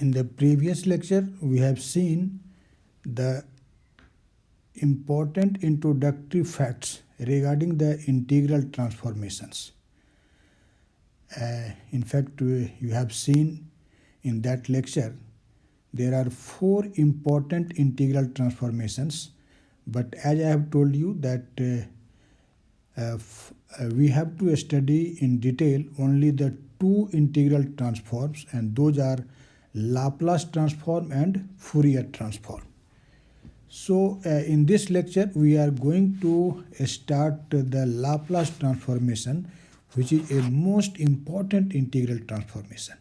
In the previous lecture, we have seen the important introductory facts regarding the integral transformations. In fact, you have seen in that lecture there are 4 important integral transformations, but as I have told you that we have to study in detail only the 2 integral transforms, and those are Laplace transform and Fourier transform. So in this lecture we are going to start the Laplace transformation, which is a most important integral transformation.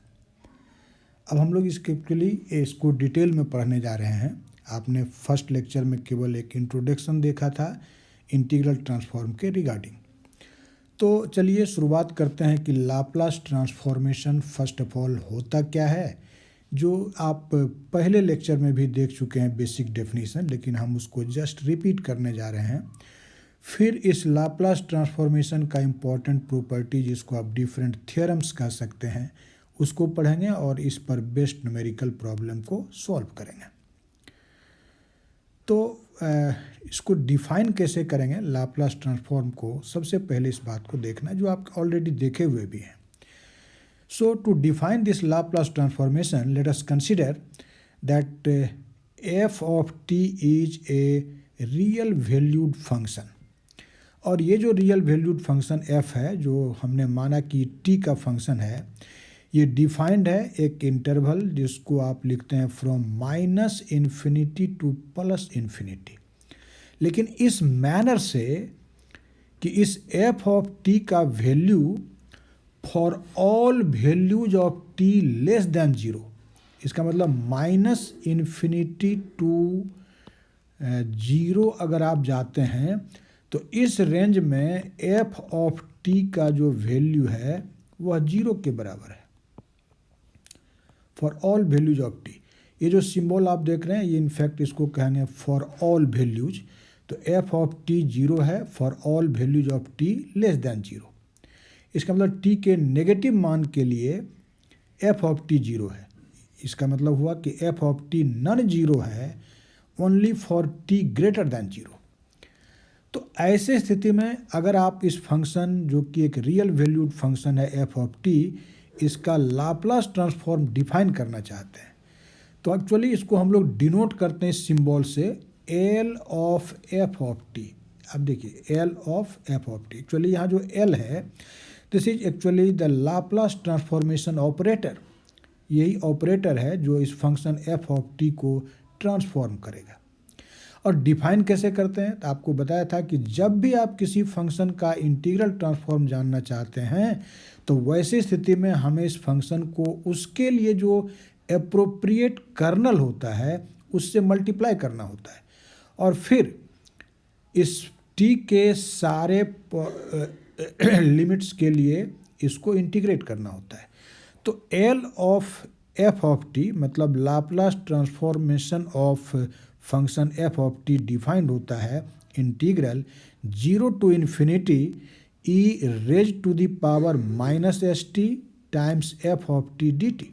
अब हम लोग इसको detail में पढ़ने जा रहे हैं. आपने फर्स्ट लेक्चर में केवल एक इंट्रोडक्शन देखा था इंटीग्रल ट्रांसफॉर्म के रिगार्डिंग. तो चलिए शुरुआत करते हैं कि Laplace transformation first of all होता क्या है, जो आप पहले लेक्चर में भी देख चुके हैं बेसिक डेफिनेशन, लेकिन हम उसको जस्ट रिपीट करने जा रहे हैं. फिर इस लाप्लास ट्रांसफॉर्मेशन का इम्पॉर्टेंट प्रॉपर्टी, जिसको आप डिफरेंट थियरम्स कह सकते हैं, उसको पढ़ेंगे और इस पर बेस्ड न्यूमेरिकल प्रॉब्लम को सॉल्व करेंगे. तो इसको डिफाइन कैसे करेंगे लाप्लास ट्रांसफॉर्म को, सबसे पहले इस बात को देखना जो आप ऑलरेडी देखे हुए भी हैं. So to define this Laplace transformation, let us consider that f of t is a real valued function. और ये जो रियल वैल्यूड फंक्शन f है, जो हमने माना कि t का फंक्शन है, ये डिफाइंड है एक इंटरवल जिसको आप लिखते हैं फ्रॉम -∞ टू +∞. लेकिन इस मैनर से कि इस f ऑफ t का value for all values of t less than 0, इसका मतलब -∞ टू 0 अगर आप जाते हैं तो इस रेंज में f ऑफ t का जो वैल्यू है वह 0 के बराबर है for all values of t. ये जो सिंबल आप देख रहे हैं ये इनफैक्ट इसको कहेंगे फॉर ऑल वैल्यूज. तो f ऑफ t 0 है for all values of t less than 0. इसका मतलब t के नेगेटिव मान के लिए f ऑफ t 0 है. इसका मतलब हुआ कि f ऑफ t नॉन 0 है only for t greater than 0. तो ऐसे स्थिति में अगर आप इस फंक्शन जो कि एक रियल वैल्यूड फंक्शन है f ऑफ t, इसका लाप्लास ट्रांसफॉर्म डिफाइन करना चाहते हैं, तो एक्चुअली इसको हम लोग डिनोट करते हैं सिंबल से L of f of t. अब देखिए L of f of t, actually यहाँ जो L है this is actually the Laplace transformation operator. यही ऑपरेटर है जो इस फंक्शन f ऑफ t को ट्रांसफॉर्म करेगा. और डिफाइन कैसे करते हैं, तो आपको बताया था कि जब भी आप किसी फंक्शन का इंटीग्रल ट्रांसफॉर्म जानना चाहते हैं तो वैसी स्थिति में हमें इस फंक्शन को उसके लिए जो एप्रोप्रिएट कर्नल होता है उससे मल्टीप्लाई करना होता है, और फिर इस t के सारे लिमिट्स के लिए इसको इंटीग्रेट करना होता है. तो L of f of t मतलब Laplace transformation of function f of t defined होता है integral 0 to infinity e raise to the power -st times f of t dt.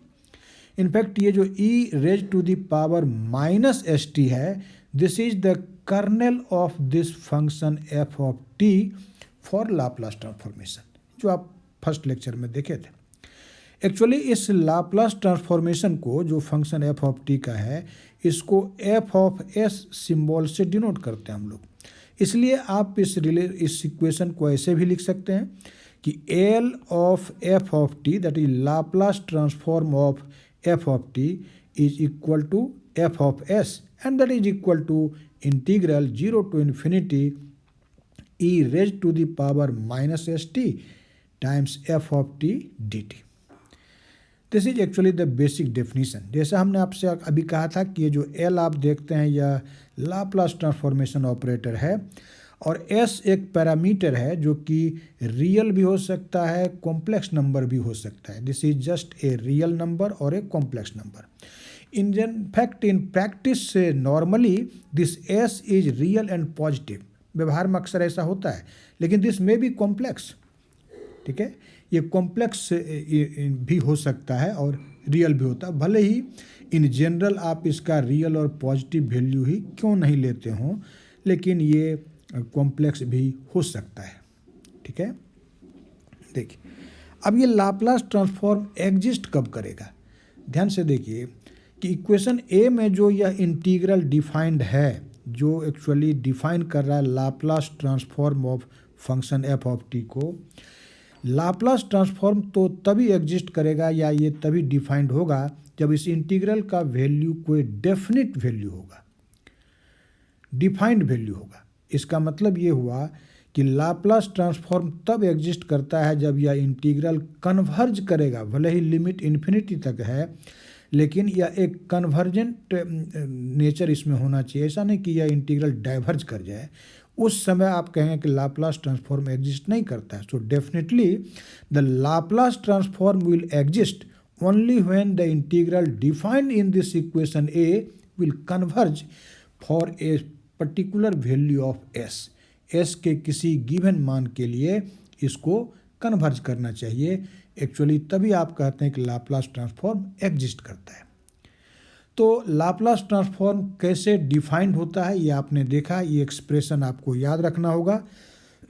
In fact ये जो e raise to the power -st है, this is the kernel of this function f of t for Laplace transformation, जो आप first lecture में देखे थे. Actually इस Laplace transformation को जो फंक्शन f ऑफ t का है, इसको f ऑफ s सिंबल से डिनोट करते हैं हम लोग. इसलिए आप इस इक्वेशन को ऐसे भी लिख सकते हैं कि L of f of t that is Laplace transform of f of t is equal to f of s, and that is equal to integral 0 to infinity e raise to the power -st times f of t dt. This is actually the basic definition. जैसा हमने आपसे अभी कहा था कि ये जो L आप देखते हैं यह लाप्लास ट्रांसफॉर्मेशन ऑपरेटर है, और S एक पैरामीटर है जो कि रियल भी हो सकता है, कॉम्प्लेक्स नंबर भी हो सकता है. This is just a real number और a complex number. In fact in practice normally this S is real and positive. व्यवहार में अक्सर ऐसा होता है, लेकिन दिस मे बी कॉम्प्लेक्स. ठीक है, ये कॉम्प्लेक्स भी हो सकता है और रियल भी होता है, भले ही इन जनरल आप इसका रियल और पॉजिटिव वैल्यू ही क्यों नहीं लेते हों, लेकिन ये कॉम्प्लेक्स भी हो सकता है। ठीक है, देखिए अब ये लाप्लास ट्रांसफॉर्म एग्जिस्ट कब करेगा। ध्यान से देखिए कि इक्वेशन ए में जो यह इंटीग्रल डिफाइंड है, जो एक्चुअली डिफाइन कर रहा है Laplace transform of function F of T को, लाप्लास ट्रांसफॉर्म तो तभी एग्जिस्ट करेगा या ये तभी डिफाइंड होगा जब इस इंटीग्रल का वैल्यू कोई डेफिनेट वैल्यू होगा, डिफाइंड वैल्यू होगा। इसका मतलब ये हुआ कि लाप्लास ट्रांसफॉर्म तब एग्जिस्ट करता है जब यह इंटीग्रल कन्वर्ज करेगा, भले ही लिमिट इन्फिनिटी तक है, लेकिन यह एक कन्वर्जेंट नेचर इसमें होना चाहिए। ऐसा नहीं कि यह इंटीग्रल डाइवर्ज कर जाए, उस समय आप कहेंगे कि लाप्लास ट्रांसफॉर्म एग्जिस्ट नहीं करता है। So definitely the Laplace transform will exist only when the integral defined in this equation A will converge for a particular value of S. S के किसी गिवन मान के लिए इसको कन्वर्ज करना चाहिए, एक्चुअली तभी आप कहते हैं कि लाप्लास ट्रांसफॉर्म एग्जिस्ट करता है। तो लाप्लास ट्रांसफॉर्म कैसे डिफाइंड होता है ये आपने देखा, ये एक्सप्रेशन आपको याद रखना होगा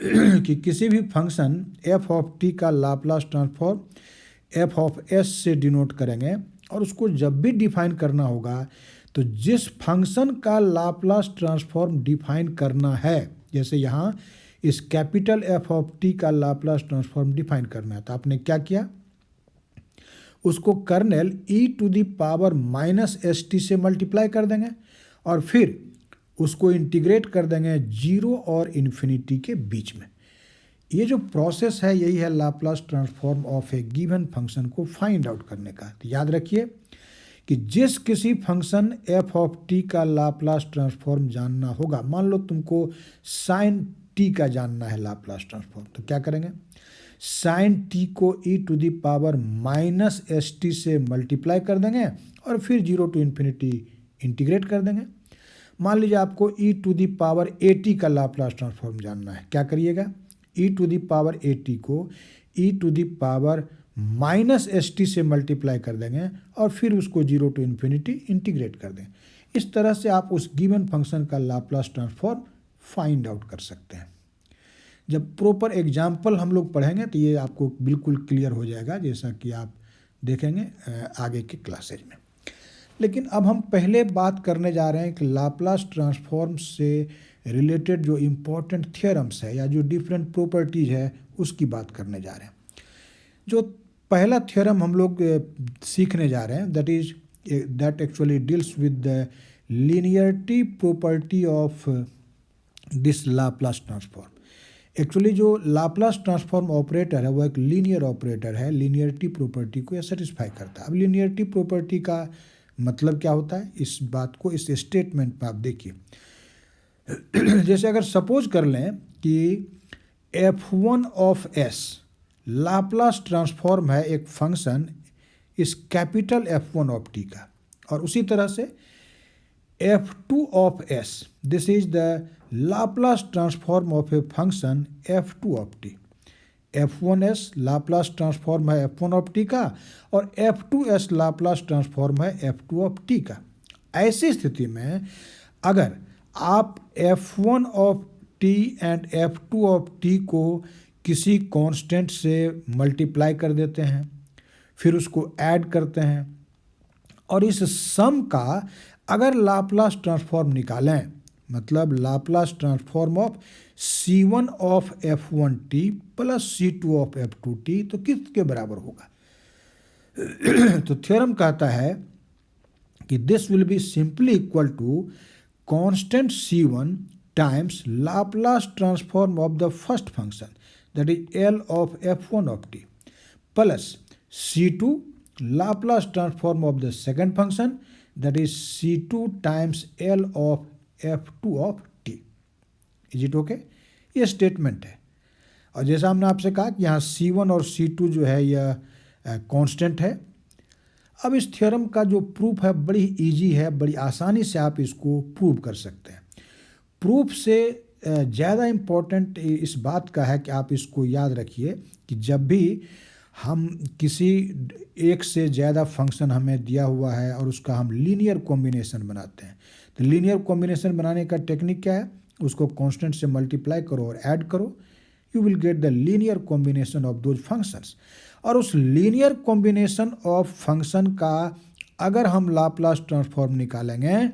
कि किसी भी फंक्शन एफ ऑफ टी का Laplace transform F of S से डिनोट करेंगे, और उसको जब भी डिफाइन करना होगा तो जिस फंक्शन का लाप्लास ट्रांसफॉर्म डिफाइन करना है, जैसे यहाँ इस कैपिटल एफ ऑफ टी का लाप्लास ट्रांसफॉर्म डिफाइन करना है, तो आपने क्या किया, उसको kernel e to the power minus S T से मल्टीप्लाई कर देंगे और फिर उसको इंटीग्रेट कर देंगे जीरो और इन्फिनिटी के बीच में। ये जो प्रोसेस है यही है Laplace transform of A given function को फाइंड आउट करने का। तो याद रखिए कि जिस किसी फंक्शन एफ ऑफ टी का लाप्लास ट्रांसफॉर्म जानना होगा, मान लो तुमको साइन टी का जानना है लाप्लास ट्रांसफॉर्म, तो क्या करेंगे, साइन टी को e to the power minus S T से मल्टीप्लाई कर देंगे और फिर जीरो टू इन्फिनिटी इंटीग्रेट कर देंगे। मान लीजिए आपको e to the power A T का लाप्लास ट्रांसफॉर्म जानना है, क्या करिएगा, e to the power A T को e to the power minus S T से मल्टीप्लाई कर देंगे और फिर उसको जीरो टू इन्फिनिटी इंटीग्रेट कर दें। इस तरह से आप उस गिवन फंक्शन का लाप्लास ट्रांसफॉर्म फाइंड आउट कर सकते हैं। जब प्रॉपर एग्जाम्पल हम लोग पढ़ेंगे तो ये आपको बिल्कुल क्लियर हो जाएगा, जैसा कि आप देखेंगे आगे के क्लासेज में। लेकिन अब हम पहले बात करने जा रहे हैं कि लाप्लास ट्रांसफॉर्म से रिलेटेड जो इम्पोर्टेंट थियरम्स है या जो डिफरेंट प्रॉपर्टीज है उसकी बात करने जा रहे हैं। जो पहला थ्योरम हम लोग सीखने जा रहे हैं that actually deals with the linearity property of this Laplace transform. Actually जो लाप्लास ट्रांसफॉर्म ऑपरेटर है वो एक लीनियर ऑपरेटर है, लीनियरिटी प्रॉपर्टी को सेटिस्फाई करता है। अब लीनियरिटी प्रॉपर्टी का मतलब क्या होता है, इस बात को इस स्टेटमेंट में आप देखिए। जैसे अगर सपोज कर लें कि f1 of s Laplace transform है एक फंक्शन इस कैपिटल f1 ऑफ t का, और उसी तरह से f2 of s this is the Laplace transform of a function f2 of t। f1s Laplace transform है f1 ऑफ t का और f2s लाप्लास ट्रांसफॉर्म है f2 ऑफ t का। ऐसी स्थिति में अगर आप f1 of t and f2 of t को किसी कांस्टेंट से मल्टीप्लाई कर देते हैं, फिर उसको ऐड करते हैं और इस सम का अगर लाप्लास ट्रांसफॉर्म निकालें, मतलब Laplace transform of c1 of f1t plus c2 of f2t, तो किसके बराबर होगा। तो थ्योरम कहता है कि this will be simply equal to constant c1 times Laplace transform of the first function that is l of f1 of t plus c2 Laplace transform of the second function that is c2 times l of f2 of t। Is it okay. ये statement है, और जैसा हमने आपसे कहा कि यहाँ c1 और c2 जो है यह कांस्टेंट है। अब इस थ्योरम का जो प्रूफ है बड़ी इजी है, बड़ी आसानी से आप इसको प्रूव कर सकते हैं। प्रूफ से ज़्यादा इम्पोर्टेंट इस बात का है कि आप इसको याद रखिए कि जब भी हम किसी एक से ज़्यादा फंक्शन हमें दिया हुआ है और उसका हम लीनियर कॉम्बिनेशन बनाते हैं। तो लीनियर कॉम्बिनेशन बनाने का टेक्निक क्या है? उसको कांस्टेंट से मल्टीप्लाई करो और ऐड करो, you will get the linear combination of those functions. और उस लीनियर कॉम्बिनेशन ऑफ फंक्शन का अगर हम लाप्लास ट्रांसफॉर्म निकालेंगे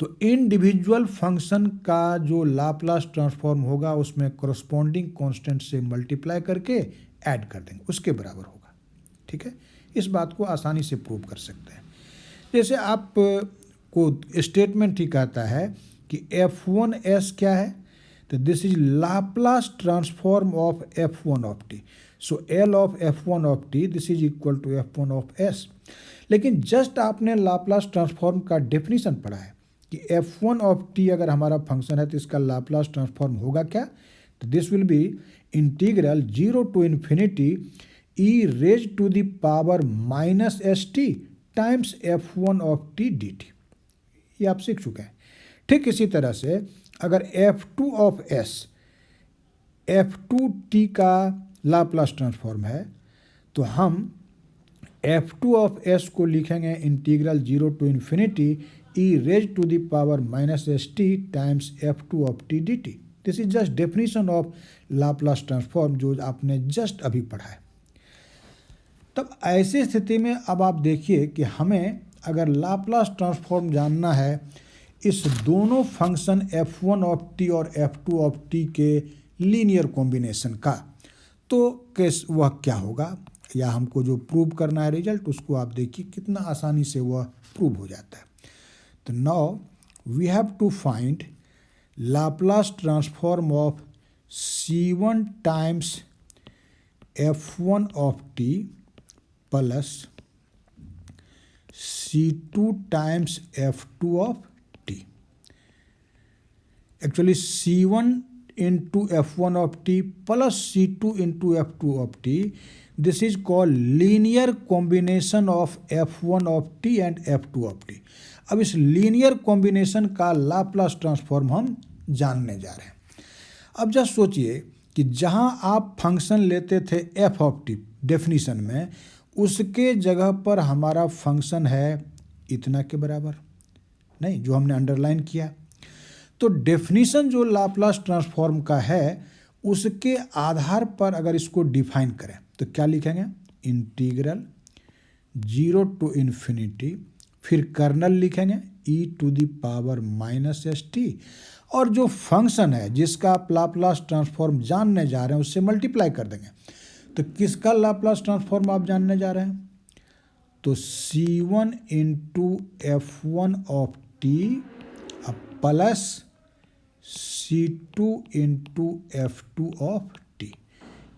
तो इंडिविजुअल फंक्शन का जो लाप्लास ट्रांसफॉर्म होगा उसमें कोरस्पॉन्डिंग कांस्टेंट से मल्टीप्लाई करके ऐड कर देंगे, उसके बराबर होगा। ठीक है, इस बात को आसानी से प्रूव कर सकते हैं। जैसे आप को स्टेटमेंट ही कहता है कि f1s क्या है, तो this is Laplace transform of f1 of T. So L of f1 of T this is equal to f1 of s। लेकिन जस्ट आपने लाप्लास ट्रांसफॉर्म का डेफिनेशन पढ़ा है कि f1 ऑफ टी अगर हमारा फंक्शन है तो इसका लाप्लास ट्रांसफॉर्म होगा क्या? तो this will be integral 0 to infinity e raise to the power minus S T times f1 of T D T. ये आप सीख चुके हैं। ठीक इसी तरह से अगर f2 ऑफ s f2t का लाप्लास ट्रांसफॉर्म है तो हम f2 ऑफ s को लिखेंगे integral 0 to infinity e raise to the power minus S T times f2 of T D T. This is just definition of Laplace transform जो आपने just अभी पढ़ा है। तब ऐसी स्थिति में अब आप देखिए कि हमें अगर लाप्लास ट्रांसफॉर्म जानना है इस दोनों फंक्शन f1 ऑफ टी और f2 ऑफ टी के लीनियर कॉम्बिनेशन का, तो कैस वह क्या होगा, या हमको जो प्रूव करना है रिजल्ट उसको आप देखिए कितना आसानी से वह प्रूव हो जाता है। तो now we have to find Laplace transform of c1 times f1 of T plus c2 times f2 of T. Actually c1 into f1 of T plus c2 into f2 of T, this is called linear combination of f1 of T and f2 of T. अब इस linear combination का Laplace transform हम जानने जा रहे हैं। अब just सोचिए कि जहां आप फंक्शन लेते थे f ऑफ टी डेफिनीशन में, उसके जगह पर हमारा फंक्शन है इतना के बराबर, नहीं जो हमने अंडरलाइन किया। तो डेफिनीशन जो लाप्लास ट्रांसफॉर्म का है उसके आधार पर अगर इसको डिफाइन करें तो क्या लिखेंगे? इंटीग्रल 0 टू इन्फिनिटी, फिर कर्नल लिखेंगे e to the power minus S T, और जो फंक्शन है जिसका आप लाप्लास ट्रांसफॉर्म जानने जा रहे हैं उससे मल्टीप्लाई कर देंगे। तो किसका लाप्लास ट्रांसफॉर्म आप जानने जा रहे हैं? तो c1 into f1 of T plus c2 into f2 of T,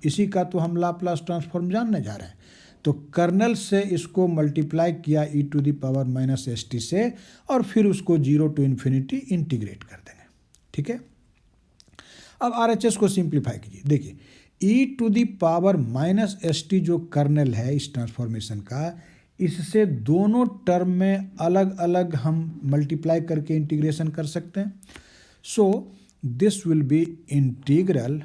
इसी का तो हम लाप्लास ट्रांसफॉर्म जानने जा रहे हैं। तो कर्नल से इसको मल्टीप्लाई किया e to the power minus S T से, और फिर उसको 0 टू इन्फिनिटी इंटीग्रेट कर देंगे। ठीक है, अब RHS को सिंप्लीफाई कीजिए। देखिए e to the power minus S T जो कर्नल है इस ट्रांसफॉर्मेशन का, इससे दोनों टर्म में अलग अलग हम मल्टीप्लाई करके इंटीग्रेशन कर सकते हैं। So this will be integral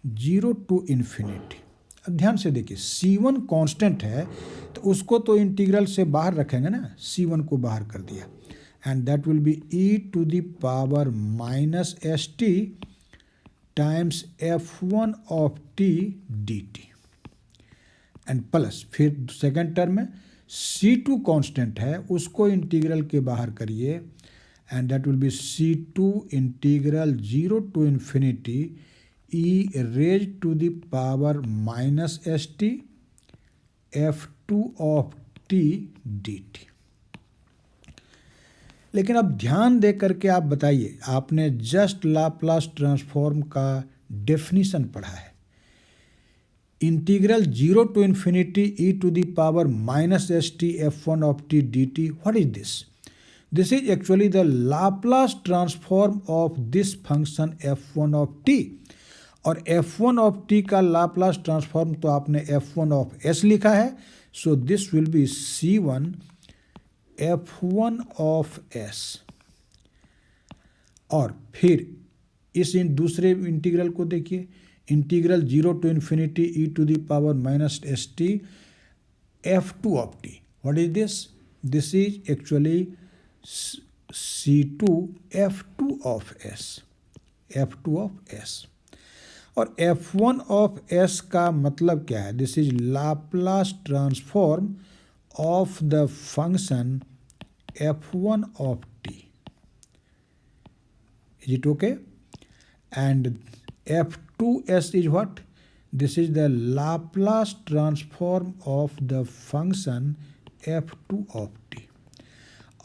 0 to infinity. अब ध्यान से देखिए c1 कांस्टेंट है तो उसको तो इंटीग्रल से बाहर रखेंगे ना, c1 को बाहर कर दिया, and that will be e to the power minus S T times f1 of T D T, and plus फिर सेकेंड टर्म में c2 कांस्टेंट है उसको इंटीग्रल के बाहर करिए, and that will be c2 integral 0 to infinity e raise to the power minus S T f2 of T D T. लेकिन अब ध्यान दे करके आप बताइए, आपने जस्ट लाप्लास ट्रांसफॉर्म का डेफिनीशन पढ़ा है, integral 0 to infinity e to the power minus S T f1 of T D T. What is this? This is actually the Laplace transform of this function f1 of T, और f1 of T का Laplace transform तो आपने f1 of s लिखा है, so this will be c1 f1 of s, और फिर इस दूसरे इंटीग्रल को देखिए integral 0 to infinity e to the power minus st f2 of t. What is this? This is actually c2 f2 of s, f2 of s. और f1 of s का मतलब क्या है? This is Laplace transform of the function f1 of t. Is it okay? And f2s is what? This is the Laplace transform of the function f2 of t.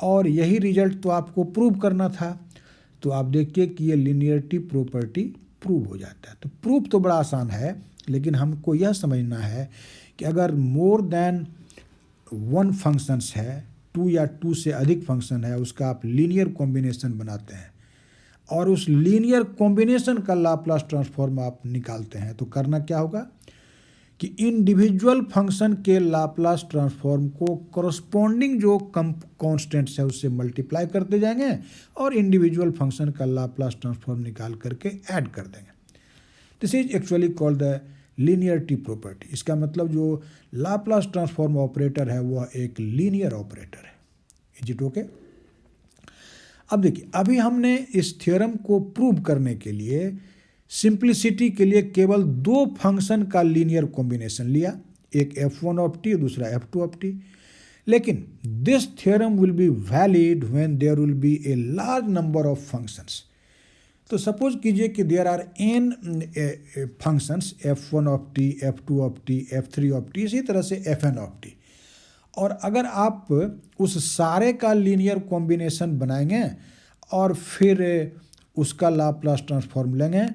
और यही result तो आपको prove करना था, तो आप देखिए कि ये लीनियरिटी प्रॉपर्टी प्रूव हो जाता है। तो प्रूफ तो बड़ा आसान है, लेकिन हमको यह समझना है कि अगर मोर देन वन फंक्शंस है, टू या टू से अधिक फंक्शन है, उसका आप लीनियर कॉम्बिनेशन बनाते हैं और उस लीनियर कॉम्बिनेशन का लाप्लास ट्रांसफॉर्म आप निकालते हैं, तो करना क्या होगा कि इंडिविजुअल फंक्शन के लाप्लास ट्रांसफॉर्म को करस्पॉन्डिंग जो कॉन्स्टेंट्स है उससे मल्टीप्लाई करते जाएंगे और इंडिविजुअल फंक्शन का लाप्लास ट्रांसफॉर्म निकाल करके ऐड कर देंगे। This is actually called the linearity property. इसका मतलब जो लाप्लास ट्रांसफॉर्म ऑपरेटर है वह एक लीनियर ऑपरेटर है। Is it okay? अब देखिए, अभी हमने इस थ्योरम को प्रूव करने के लिए सिंप्लिसिटी के लिए केवल दो फंक्शन का लीनियर कॉम्बिनेशन लिया, एक f1 ऑफ टी, दूसरा f2 ऑफ टी। लेकिन this theorem will be valid when there will be a large number of functions. तो सपोज कीजिए कि there are n functions, f1 of T, f2 of T, f3 of T, इसी तरह से fn of T. और अगर आप उस सारे का लीनियर कॉम्बिनेशन बनाएंगे और फिर उसका लाप्लास ट्रांसफॉर्म लेंगे,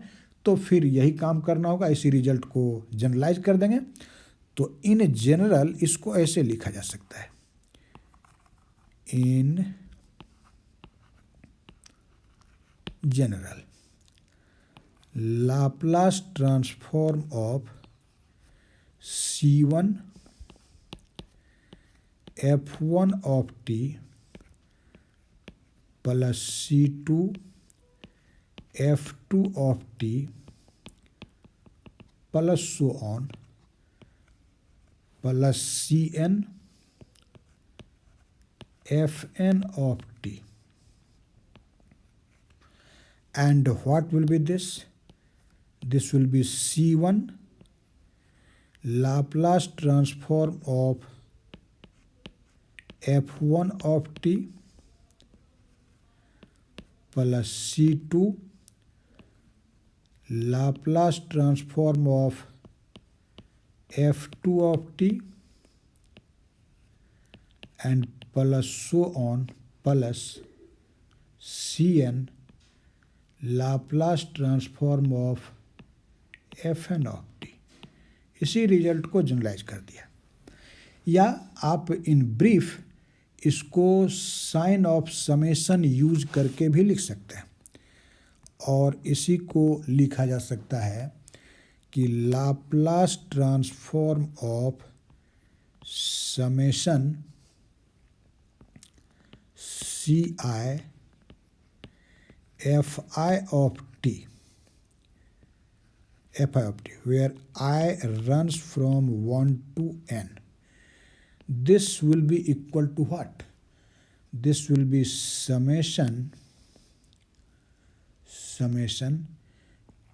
तो फिर यही काम करना होगा, इसी रिजल्ट को जनरलाइज कर देंगे। तो इन जनरल इसको ऐसे लिखा जा सकता है, in general Laplace transform of c1 f1 of t plus c2 f2 of t plus so on plus cn fn of t. And what will be this? This will be c1 Laplace transform of f1 of t plus c2 Laplace transform of f2 of t and plus so on plus cn Laplace transform of fn of t। इसी result को generalise कर दिया, या आप in brief इसको sign of summation use करके भी लिख सकते हैं। और इसी को लिखा जा सकता है कि Laplace transform of summation C I F I of T, fi of t, where I runs from 1 to n. This will be equal to what? This will be summation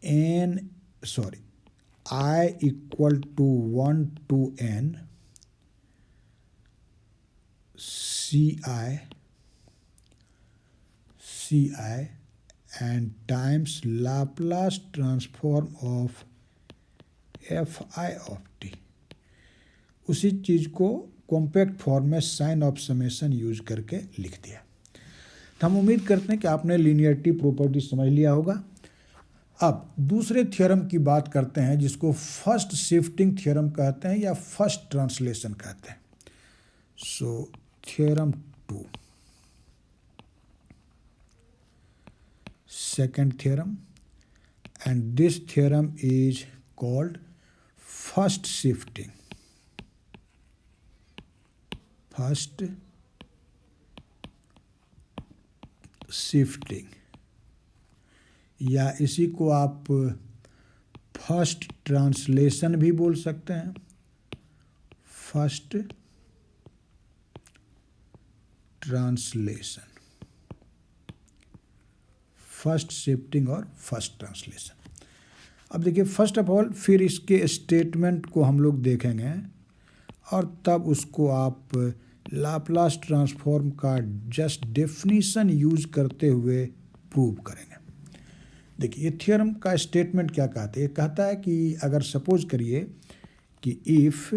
n, sorry, I equal to 1 to n ci and times Laplace transform of fi of t। उसी चीज़ को compact form में sign of summation use करके लिख दिया। तो हम उम्मीद करते हैं कि आपने लीनियरिटी प्रॉपर्टी समझ लिया होगा। अब दूसरे थ्योरम की बात करते हैं, जिसको फर्स्ट शिफ्टिंग थ्योरम कहते हैं या फर्स्ट ट्रांसलेशन कहते हैं। So theorem 2, second theorem, and this theorem is called first shifting या इसी को आप फर्स्ट ट्रांसलेशन भी बोल सकते हैं, फर्स्ट ट्रांसलेशन, फर्स्ट शिफ्टिंग और फर्स्ट ट्रांसलेशन। अब देखिए फर्स्ट ऑफ ऑल फिर इसके स्टेटमेंट को हम लोग देखेंगे और तब उसको आप लाप्लास ट्रांसफॉर्म का जस्ट डेफिनीशन यूज करते हुए प्रूव करेंगे। देखिए ये थ्योरम का स्टेटमेंट क्या कहते हैं, कहता है कि अगर सपोज करिए कि if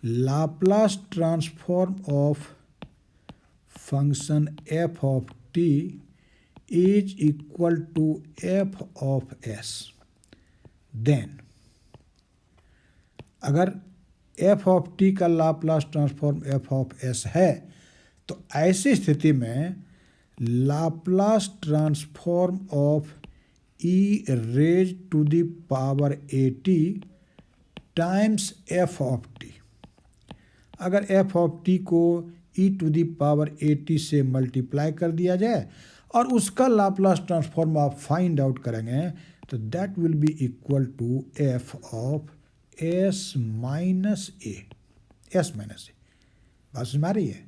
Laplace transform of function F of T is equal to F of S, then अगर एफ ऑफ टी का Laplace transform F of S है तो ऐसी स्थिति में Laplace transform of E raise to the power A T times F of T, अगर F of T को E to the power A T से multiply कर दिया जाए और उसका लाप्लास ट्रांसफॉर्म आप फाइंड आउट करेंगे तो that will be equal to F of S minus A, S minus A. बात समझ में आ रही है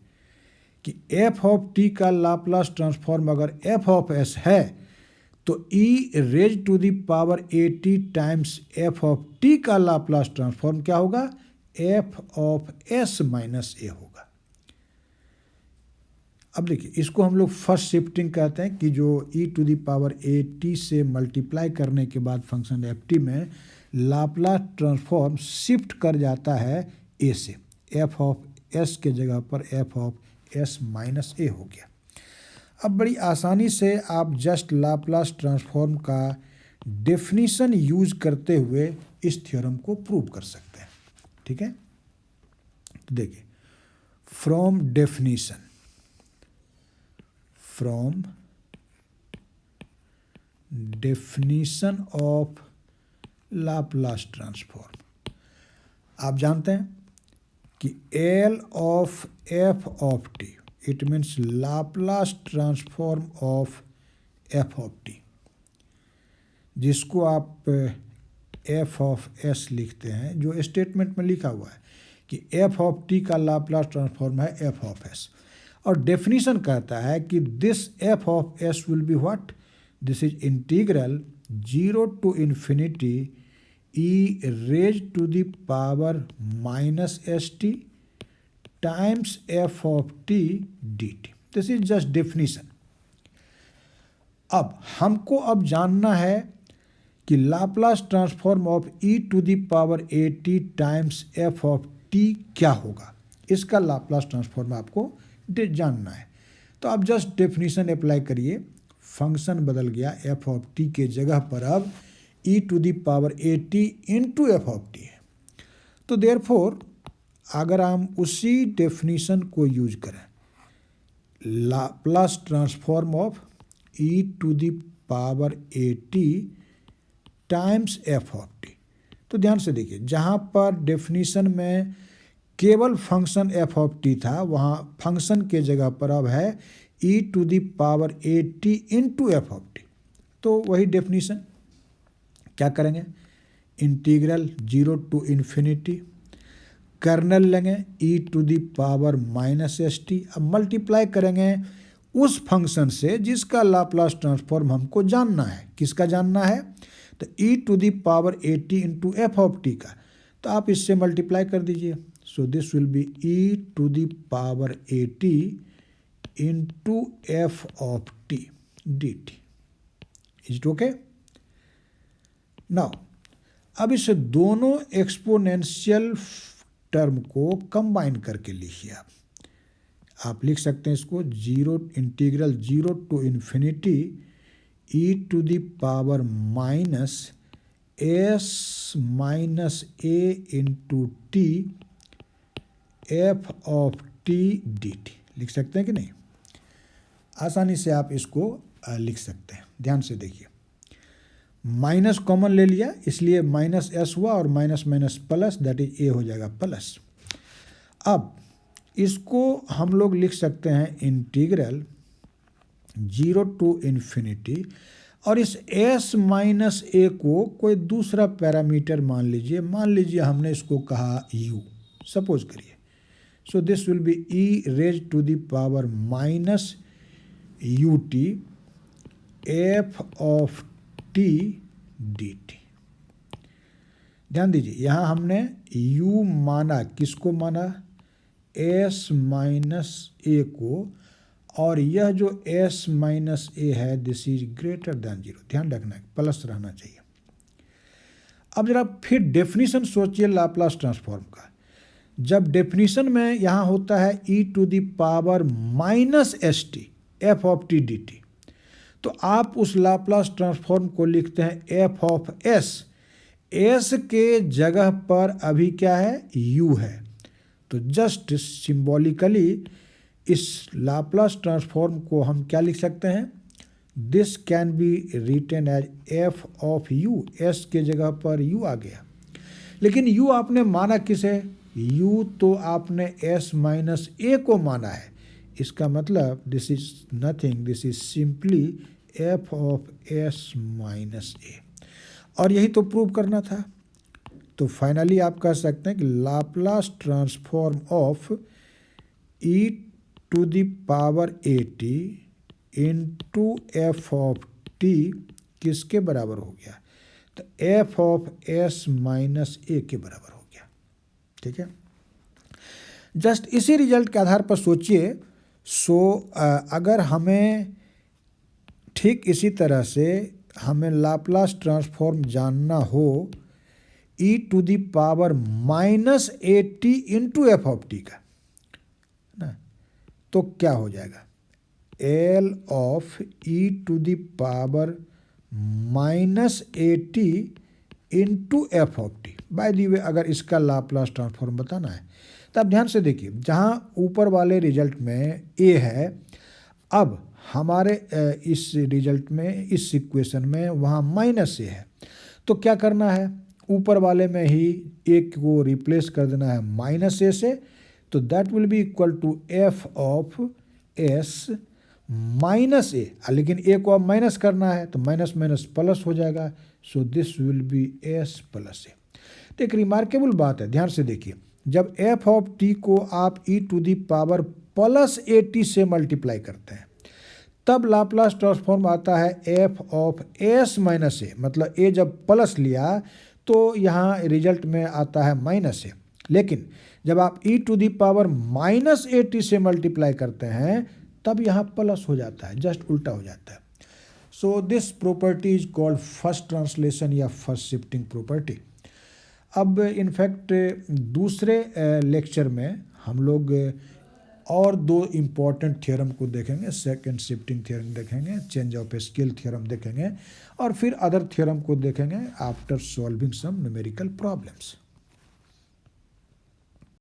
कि एफ ऑफ टी का लाप्लास ट्रांसफॉर्म अगर एफ ऑफ एस है तो E raise to the power A T times F of T का लाप्लास ट्रांसफॉर्म क्या होगा, F of S minus A होगा। अब देखिए इसको हम लोग फर्स्ट शिफ्टिंग कहते हैं कि जो E to the power A T से मल्टीप्लाई करने के बाद फंक्शन एफ टी में लाप्लास ट्रांसफॉर्म शिफ्ट कर जाता है ए से, एफ ऑफ एस के जगह पर एफ ऑफ एस माइनस ए हो गया। अब बड़ी आसानी से आप जस्ट लाप्लास ट्रांसफॉर्म का डेफिनीशन यूज करते हुए इस थ्योरम को प्रूव कर सकते हैं। ठीक है, तो देखिए from definition, from definition of Laplace transform आप जानते हैं कि L of F of T it means Laplace transform of F of T, जिसको आप एफ ऑफ एस लिखते हैं, जो स्टेटमेंट में लिखा हुआ है कि एफ ऑफ टी का लाप्लास ट्रांसफॉर्म है एफ ऑफ एस, और डेफिनीशन कहता है कि this F of S will be what, this is integral 0 to infinity E raise to the power minus S T times F of T D T. This is just definition. अब हमको अब जानना है कि Laplace transform of E to the power A T times F of T क्या होगा, इसका Laplace transform आपको जानना है। तो आप जस्ट डेफिनीशन अप्लाई करिए, फंक्शन बदल गया, एफ ऑफ टी के जगह पर अब E to the power A T into F of T है। तो देयरफॉर अगर हम उसी डेफिनीशन को यूज करें, Laplace transform of E to the power A T times F of T, तो ध्यान से देखिए जहाँ पर डेफिनीशन में केवल फंक्शन एफ ऑफ टी था, वहाँ फंक्शन के जगह पर अब है E to the power A T into F of T. तो वही डेफिनीशन क्या करेंगे, इंटीग्रल 0 टू इन्फिनिटी, कर्नल लेंगे E to the power minus S T, अब मल्टीप्लाई करेंगे उस फंक्शन से जिसका लाप्लास ट्रांसफॉर्म हमको जानना है। किसका जानना है, तो E to the power A T into F of T का, तो आप इससे मल्टीप्लाई कर दीजिए। So this will be E to the power A T into F of T D T. Is it okay? Now अब इस दोनों exponential term को कंबाइन करके लिखिए। आप लिख सकते हैं इसको 0 integral 0 to infinity E to the power minus S minus A into T F of T D T. लिख सकते हैं कि नहीं? आसानी से आप इसको लिख सकते हैं। ध्यान से देखिए, माइनस कॉमन ले लिया इसलिए माइनस एस हुआ और minus minus plus, that is a हो जाएगा प्लस। अब इसको हम लोग लिख सकते हैं इंटीग्रल 0 टू इन्फिनिटी, और इस s माइनस ए को कोई दूसरा पैरामीटर मान लीजिए हमने इसको कहा u, सपोज करिए। So this will be e raise to the power minus ut f of t dt। ध्यान दीजिए, यहाँ हमने u माना, किसको माना? s माइनस ए को, और यह जो s माइनस ए है दिस इज ग्रेटर दैन 0। ध्यान रखना है, प्लस रहना चाहिए। अब जरा फिर डेफिनेशन सोचिए लाप्लास ट्रांसफॉर्म का। जब डेफिनेशन में यहाँ होता है e to the power minus S T F of T D T, तो आप उस लाप्लास ट्रांसफॉर्म को लिखते हैं एफ ऑफ एस। एस के जगह पर अभी क्या है? u है। तो जस्ट सिंबॉलिकली इस लाप्लास ट्रांसफॉर्म को हम क्या लिख सकते हैं? This can be written as F of U. S के जगह पर u आ गया, लेकिन u आपने माना किसे? u तो आपने s माइनस ए को माना है। इसका मतलब this is nothing, this is simply F of s minus A, और यही तो प्रूव करना था। तो फाइनली आप कह सकते हैं कि Laplace transform of e to the power A T into F of T किसके बराबर हो गया? तो F of S minus A के बराबर हो गया। ठीक है, जस्ट इसी रिजल्ट के आधार पर सोचिए। अगर हमें ठीक इसी तरह से हमें लाप्लास ट्रांसफॉर्म जानना हो e to the power minus A T into F of T का ना, तो क्या हो जाएगा? L of e to the power minus A T into F of T. By the way, अगर इसका लाप्लास ट्रांसफॉर्म बताना है तो आप ध्यान से देखिए, जहाँ ऊपर वाले रिजल्ट में a है, अब हमारे इस रिजल्ट में, इस इक्वेशन में वहाँ माइनस ए है, तो क्या करना है? ऊपर वाले में ही एक को रिप्लेस कर देना है माइनस ए से, तो that will be equal to F of S minus A. लेकिन ए को अब माइनस करना है तो माइनस माइनस प्लस हो जाएगा, so this will be S plus A. तो एक रिमार्केबल बात है, ध्यान से देखिए, जब एफ ऑफ टी को आप E to the power plus A T से मल्टीप्लाई करते हैं तब लाप्लास ट्रांसफॉर्म आता है F of S minus A. मतलब ए जब प्लस लिया तो यहाँ रिजल्ट में आता है माइनस ए, लेकिन जब आप E to the power minus A T से मल्टीप्लाई करते हैं तब यहाँ प्लस हो जाता है, जस्ट उल्टा हो जाता है। So this property is called first translation या फर्स्ट शिफ्टिंग प्रॉपर्टी। अब इनफैक्ट दूसरे लेक्चर में हम लोग और दो इम्पॉर्टेंट थ्योरम को देखेंगे। सेकंड शिफ्टिंग थ्योरम देखेंगे, चेंज ऑफ स्केल थ्योरम देखेंगे, और फिर अदर थ्योरम को देखेंगे after solving some numerical problems.